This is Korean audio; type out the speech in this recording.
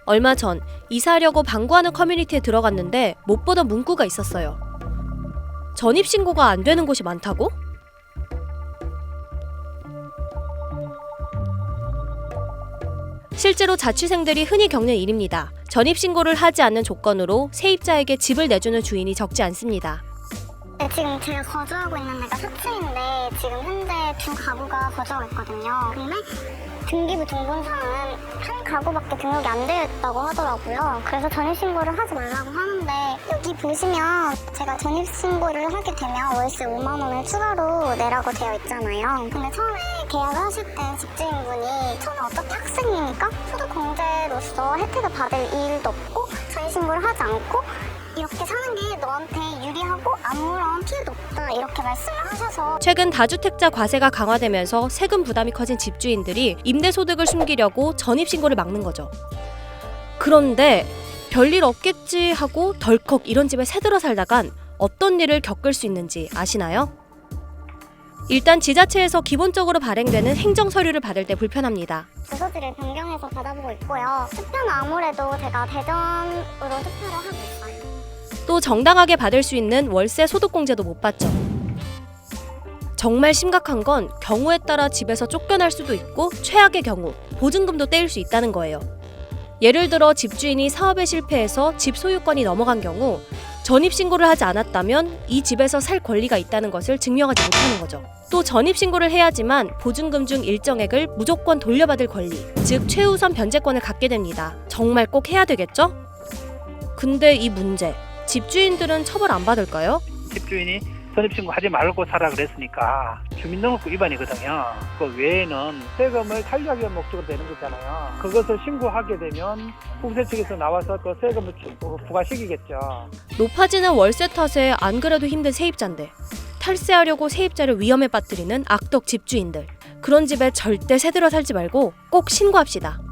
얼마 전 이사하려고 방구하는 커뮤니티에 들어갔는데 못 보던 문구가 있었어요. 전입신고가 안 되는 곳이 많다고? 실제로 자취생들이 흔히 겪는 일입니다. 전입신고를 하지 않는 조건으로 세입자에게 집을 내주는 주인이 적지 않습니다. 네, 지금 제가 거주하고 있는 데가 4층인데 지금 현재 2가구가 거주하고 있거든요. 근데 등기부 등본상은 한 가구밖에 등록이 안 되어 있다고 하더라고요. 그래서 전입신고를 하지 말라고 하는데 여기 보시면 제가 전입신고를 하게 되면 월세 5만 원을 추가로 내라고 되어 있잖아요. 근데 처음에 계약을 하실 때 집주인분이 저는 어차피 학생이니까 소득공제로서 혜택을 받을 일도 없고 전입신고를 하지 않고 이렇게 사는 게 너한테 유리하고 아무런 피해도 없다 이렇게 말씀을 하셔서 최근 다주택자 과세가 강화되면서 세금 부담이 커진 집주인들이 임대소득을 숨기려고 전입신고를 막는 거죠. 그런데 별일 없겠지 하고 덜컥 이런 집에 새들어 살다간 어떤 일을 겪을 수 있는지 아시나요? 일단 지자체에서 기본적으로 발행되는 행정서류를 받을 때 불편합니다. 주소지를 변경해서 받아보고 있고요. 투표는 아무래도 제가 대전으로 투표를 하고 있어요. 또 정당하게 받을 수 있는 월세 소득공제도 못 받죠. 정말 심각한 건 경우에 따라 집에서 쫓겨날 수도 있고 최악의 경우 보증금도 떼일 수 있다는 거예요. 예를 들어 집주인이 사업에 실패해서 집 소유권이 넘어간 경우 전입신고를 하지 않았다면 이 집에서 살 권리가 있다는 것을 증명하지 못하는 거죠. 또 전입신고를 해야지만 보증금 중 일정액을 무조건 돌려받을 권리, 즉 최우선 변제권을 갖게 됩니다. 정말 꼭 해야 되겠죠? 근데 이 문제, 집주인들은 처벌 안 받을까요? 집주인이 전입신고 하지 말고 살아 그랬으니까 주민등록부 위반이거든요. 그 외에는 세금을 탈루하기 위한 목적으로 되는 거잖아요. 그것을 신고하게 되면 후세 측에서 나와서 또 세금을 부과시키겠죠. 높아지는 월세 탓에 안 그래도 힘든 세입자인데 탈세하려고 세입자를 위험에 빠뜨리는 악덕 집주인들. 그런 집에 절대 새들어 살지 말고 꼭 신고합시다.